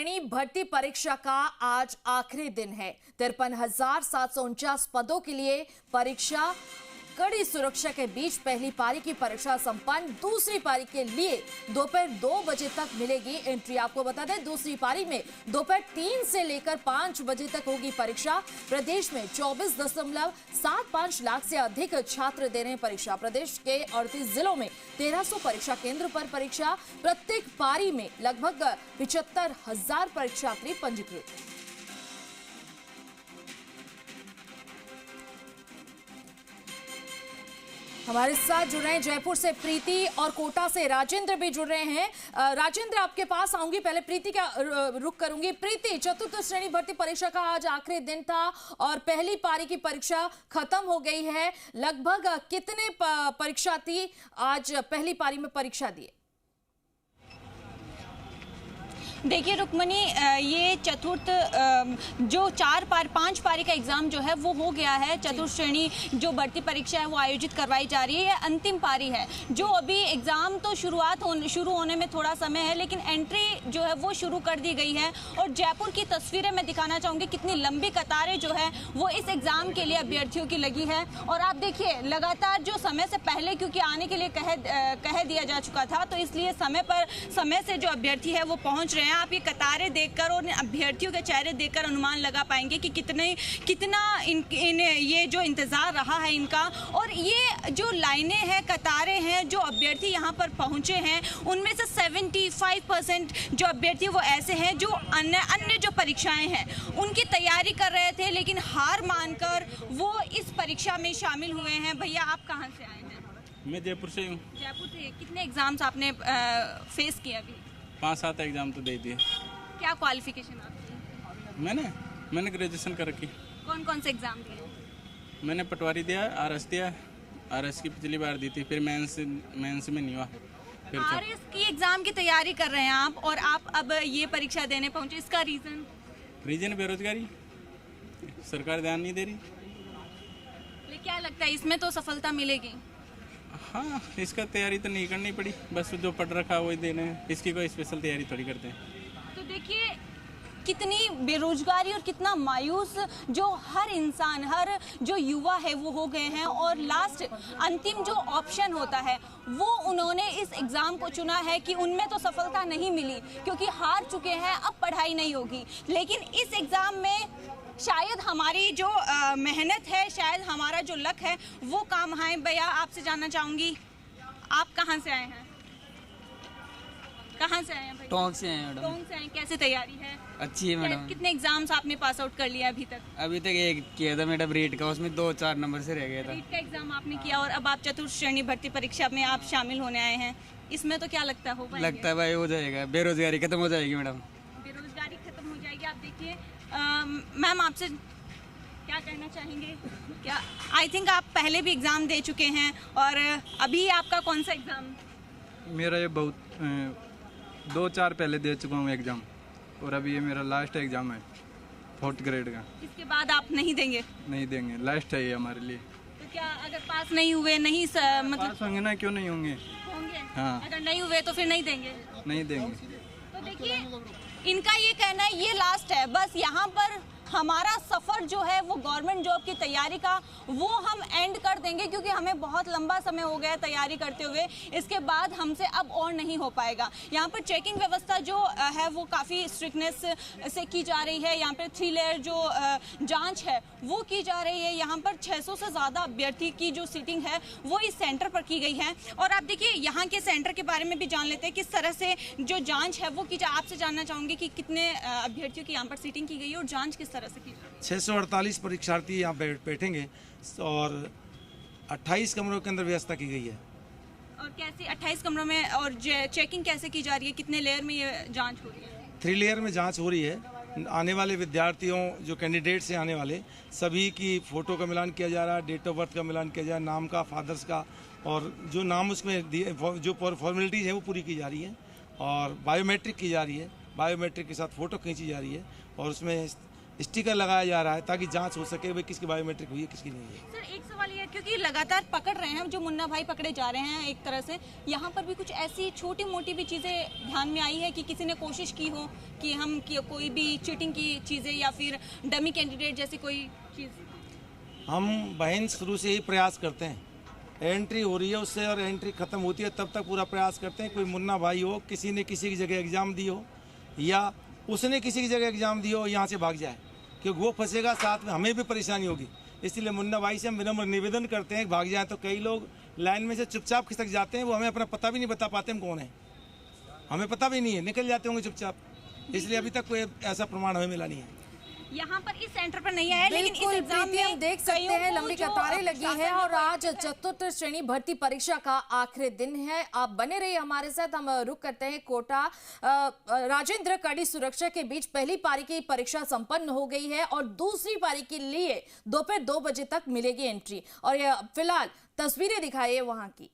भर्ती परीक्षा का आज आखिरी दिन है। 53,749 पदों के लिए परीक्षा कड़ी सुरक्षा के बीच पहली पारी की परीक्षा संपन्न। दूसरी पारी के लिए दोपहर 2 बजे तक मिलेगी एंट्री। आपको बता दें, दूसरी पारी में दोपहर 3 से लेकर 5 बजे तक होगी परीक्षा। प्रदेश में 24.75 लाख से अधिक छात्र दे रहे हैं परीक्षा। प्रदेश के 38 जिलों में 1300 परीक्षा केंद्र पर परीक्षा। प्रत्येक पारी में लगभग 75,000 परीक्षार्थी पंजीकृत। हमारे साथ जुड़ रहे हैं जयपुर से प्रीति और कोटा से राजेंद्र भी जुड़ रहे हैं। राजेंद्र, आपके पास आऊंगी, पहले प्रीति का रुख करूंगी। प्रीति, चतुर्थ श्रेणी भर्ती परीक्षा का आज आखिरी दिन था और पहली पारी की परीक्षा खत्म हो गई है। लगभग कितने परीक्षार्थी आज पहली पारी में परीक्षा दिए? देखिए रुक्मणी, ये चतुर्थ जो 5 पारी का एग्ज़ाम जो है वो हो गया है। चतुर्थ श्रेणी जो भर्ती परीक्षा है वो आयोजित करवाई जा रही है। ये अंतिम पारी है। जो अभी एग्ज़ाम तो शुरू होने में थोड़ा समय है, लेकिन एंट्री जो है वो शुरू कर दी गई है। और जयपुर की तस्वीरें मैं दिखाना चाहूँगी, कितनी लंबी कतारें जो है वो इस एग्ज़ाम के लिए अभ्यर्थियों की लगी है। और आप देखिए, लगातार जो समय से पहले, क्योंकि आने के लिए कह दिया जा चुका था, तो इसलिए समय से जो अभ्यर्थी है वो पहुँच रहे हैं। आप ये कतारें देखकर और अभ्यर्थियों के चेहरे देखकर अनुमान लगा पाएंगे कि कितना ये जो इंतजार रहा है इनका। और ये जो लाइनें हैं, कतारें हैं, जो अभ्यर्थी यहाँ पर पहुँचे हैं, उनमें से 75% जो अभ्यर्थी वो ऐसे हैं जो अन्य जो परीक्षाएं हैं उनकी तैयारी कर रहे थे, लेकिन हार मानकर वो इस परीक्षा में शामिल हुए हैं। भैया, आप कहाँ से आए हैं? मैं जयपुर से हूँ। जयपुर से। कितने एग्जाम्स आपने फेस किए अभी? 5-7 एग्जाम तो दे दिए। क्या क्वालिफिकेशन आपकी? मैंने ग्रेजुएशन कर रखी। कौन कौन से एग्जाम दिए? मैंने पटवारी दिया, आरएस दिया। आरएस की पिछली बार दी थी, फिर मेंस में नहीं हुआ। आरएस की एग्जाम की तैयारी कर रहे हैं आप, और आप अब ये परीक्षा देने पहुंचे, इसका रीजन? बेरोजगारी, सरकार ध्यान नहीं दे रही। लेकिन क्या लगता है, इसमें तो सफलता मिलेगी? हाँ, इसका तैयारी तो नहीं करनी पड़ी, बस जो पढ़ रखा वही देने हैं। इसकी कोई स्पेशल तैयारी थोड़ी करते हैं। तो देखिए, कितनी बेरोजगारी और कितना मायूस जो हर इंसान, हर जो युवा है वो हो गए हैं। और लास्ट अंतिम जो ऑप्शन होता है वो उन्होंने इस एग्ज़ाम को चुना है कि उनमें तो सफलता नहीं मिली क्योंकि हार चुके हैं, अब पढ़ाई नहीं होगी। लेकिन इस एग्ज़ाम में शायद हमारी जो मेहनत है, शायद हमारा जो लक है वो काम आए। भैया, आपसे जानना चाहूँगी, आप कहाँ से आए हैं? कहाँ से आए हैं भैया? टोंक से आए हैं मैडम। टोंक से आए। कैसी तैयारी है? अच्छी है मैडम। कितने एग्जाम्स आपने पास आउट कर लिया अभी तक? अभी तक एक किया था मैडम रीट का, उसमें 2-4 नंबर से रह गया था। रीट का एग्जाम आपने किया और अब आप चतुर्थ श्रेणी भर्ती परीक्षा में आप शामिल होने आए हैं। इसमें तो क्या लगता है, लगता है भाई हो जाएगा, बेरोजगारी खत्म हो जाएगी मैडम। बेरोजगारी खत्म हो जाएगी। आप देखिए, मैम आपसे क्या कहना चाहेंगे? क्या आई थिंक आप पहले भी एग्ज़ाम दे चुके हैं और अभी आपका कौन सा एग्ज़ाम? मेरा ये बहुत 2-4 पहले दे चुका हूँ एग्ज़ाम, और अभी ये मेरा लास्ट एग्ज़ाम है 4th ग्रेड का। इसके बाद आप नहीं देंगे? नहीं देंगे, लास्ट है ये हमारे लिए। तो क्या अगर पास नहीं हुए, मतलब पास होंगे ना, क्यों नहीं होंगे? होंगे। हाँ। अगर नहीं हुए तो फिर नहीं देंगे? नहीं देंगे। तो देखिए, इनका ये कहना है ये लास्ट है, बस यहाँ पर हमारा सफ़र जो है वो गवर्नमेंट जॉब की तैयारी का वो हम एंड कर देंगे क्योंकि हमें बहुत लंबा समय हो गया तैयारी करते हुए। इसके बाद हमसे अब और नहीं हो पाएगा। यहाँ पर चेकिंग व्यवस्था जो है वो काफ़ी स्ट्रिक्टनेस से की जा रही है। यहाँ पर 3 लेयर जो जांच है वो की जा रही है। यहाँ पर 600 से ज़्यादा अभ्यर्थी की जो सीटिंग है वो इस सेंटर पर की गई है। और आप देखिए, यहाँ के सेंटर के बारे में भी जान लेते हैं किस तरह से जो जाँच है वो की जाए। आपसे जानना चाहूँगी कि कितने अभ्यर्थियों की यहाँ पर सीटिंग की गई है और जाँच किस 648 परीक्षार्थी यहाँ बैठेंगे और 28 कमरों के अंदर व्यवस्था की गई है। और कैसे 28 कमरों में, और चेकिंग कैसे की जा रही है? कितने लेयर में ये जांच हो रही है? 3 लेयर में जांच हो रही है। आने वाले विद्यार्थियों, जो कैंडिडेट्स हैं आने वाले, सभी की फ़ोटो का मिलान किया जा रहा है, डेट ऑफ बर्थ का मिलान किया जा रहा है, नाम का, फादर्स का, और जो नाम उसमें जो फॉर्मेलिटीज़ है वो पूरी की जा रही है। और बायोमेट्रिक की जा रही है, बायोमेट्रिक के साथ फ़ोटो खींची जा रही है। और उसमें स्टिकर लगाया जा रहा है ताकि जांच हो सके भाई किसकी बायोमेट्रिक हुई है किसकी नहीं है। सर एक सवाल ये है, क्योंकि लगातार पकड़ रहे हैं जो मुन्ना भाई पकड़े जा रहे हैं एक तरह से, यहाँ पर भी कुछ ऐसी छोटी मोटी भी चीजें ध्यान में आई है कि किसी ने कोशिश की हो कि कोई भी चीटिंग की चीजें या फिर डमी कैंडिडेट जैसी कोई चीज? हम बहन शुरू से ही प्रयास करते हैं, एंट्री हो रही है उससे और एंट्री खत्म होती है तब तक पूरा प्रयास करते हैं। कोई मुन्ना भाई हो, किसी ने किसी की जगह एग्जाम दी हो या उसने किसी की जगह एग्जाम दी हो, यहाँ से भाग जाए क्योंकि वो फंसेगा, साथ में हमें भी परेशानी होगी। इसलिए मुन्ना भाई से हम विनम्र निवेदन करते हैं कि भाग जाए। तो कई लोग लाइन में से चुपचाप खिसक जाते हैं, वो हमें अपना पता भी नहीं बता पाते हम कौन है, हमें पता भी नहीं है, निकल जाते होंगे चुपचाप। इसलिए अभी तक कोई ऐसा प्रमाण हमें मिला नहीं है। यहाँ पर इस सेंटर पर नहीं आया, लेकिन इस एग्जाम प्रीति, हम में देख सकते हैं लंबी कतारें लगी है और आज चतुर्थ श्रेणी भर्ती परीक्षा का आखिरी दिन है। आप बने रहिए हमारे साथ। हम रुक करते हैं कोटा राजेंद्र। कड़ी सुरक्षा के बीच पहली पारी की परीक्षा संपन्न हो गई है और दूसरी पारी के लिए दोपहर 2 बजे तक मिलेगी एंट्री। और फिलहाल तस्वीरें दिखाइए वहां की।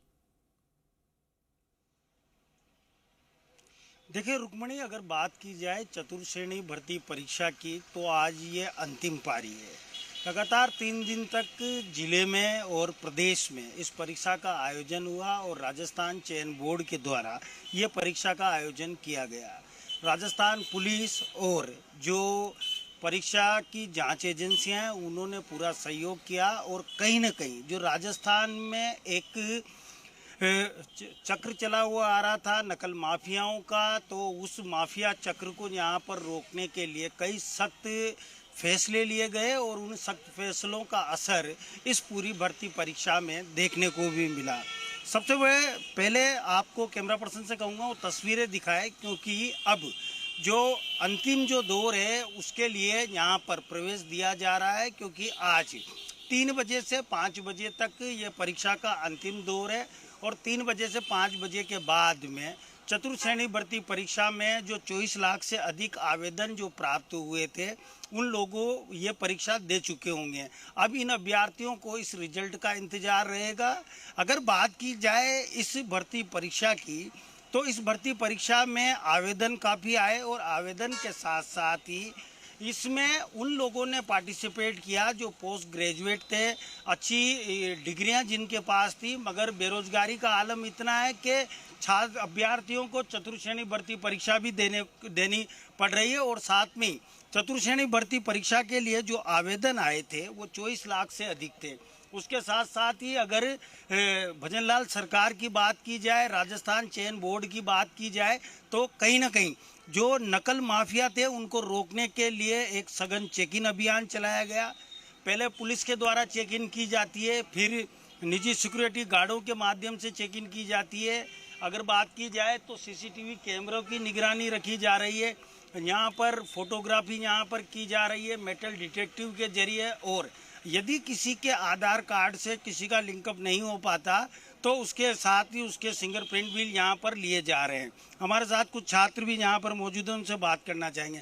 देखिए रुक्मणी, अगर बात की जाए चतुर्थ श्रेणी भर्ती परीक्षा की तो आज ये अंतिम पारी है। लगातार 3 दिन तक जिले में और प्रदेश में इस परीक्षा का आयोजन हुआ और राजस्थान चयन बोर्ड के द्वारा ये परीक्षा का आयोजन किया गया। राजस्थान पुलिस और जो परीक्षा की जांच एजेंसियां हैं उन्होंने पूरा सहयोग किया और कहीं ना कहीं जो राजस्थान में एक चक्र चला हुआ आ रहा था नकल माफियाओं का, तो उस माफिया चक्र को यहाँ पर रोकने के लिए कई सख्त फैसले लिए गए और उन सख्त फैसलों का असर इस पूरी भर्ती परीक्षा में देखने को भी मिला। सबसे पहले आपको कैमरा पर्सन से कहूँगा वो तस्वीरें दिखाए, क्योंकि अब जो अंतिम जो दौर है उसके लिए यहाँ पर प्रवेश दिया जा रहा है, क्योंकि आज 3 बजे से 5 बजे तक ये परीक्षा का अंतिम दौर है और 3 बजे से 5 बजे के बाद में चतुर्थ श्रेणी भर्ती परीक्षा में जो 24 लाख से अधिक आवेदन जो प्राप्त हुए थे उन लोगों ये परीक्षा दे चुके होंगे। अब इन अभ्यर्थियों को इस रिजल्ट का इंतजार रहेगा। अगर बात की जाए इस भर्ती परीक्षा की तो इस भर्ती परीक्षा में आवेदन काफ़ी आए और आवेदन के साथ साथ ही इसमें उन लोगों ने पार्टिसिपेट किया जो पोस्ट ग्रेजुएट थे, अच्छी डिग्रियां जिनके पास थी, मगर बेरोजगारी का आलम इतना है कि छात्र अभ्यर्थियों को चतुर्थ श्रेणी भर्ती परीक्षा भी देनी पड़ रही है। और साथ में चतुर्थ श्रेणी भर्ती परीक्षा के लिए जो आवेदन आए थे वो 24 लाख से अधिक थे। उसके साथ साथ ही अगर भजनलाल सरकार की बात की जाए, राजस्थान चयन बोर्ड की बात की जाए, तो कहीं ना कहीं जो नकल माफिया थे उनको रोकने के लिए एक सघन चेकिंग अभियान चलाया गया। पहले पुलिस के द्वारा चेकिंग की जाती है, फिर निजी सिक्योरिटी गार्डों के माध्यम से चेकिंग की जाती है। अगर बात की जाए तो सीसीटीवी कैमरों की निगरानी रखी जा रही है, यहाँ पर फोटोग्राफी यहाँ पर की जा रही है मेटल डिटेक्टिव के जरिए। और यदि किसी के आधार कार्ड से किसी का लिंकअप नहीं हो पाता तो उसके साथ ही उसके फिंगरप्रिंट भी यहाँ पर लिए जा रहे हैं। हमारे साथ कुछ छात्र भी यहाँ पर मौजूद हैं, उनसे बात करना चाहेंगे।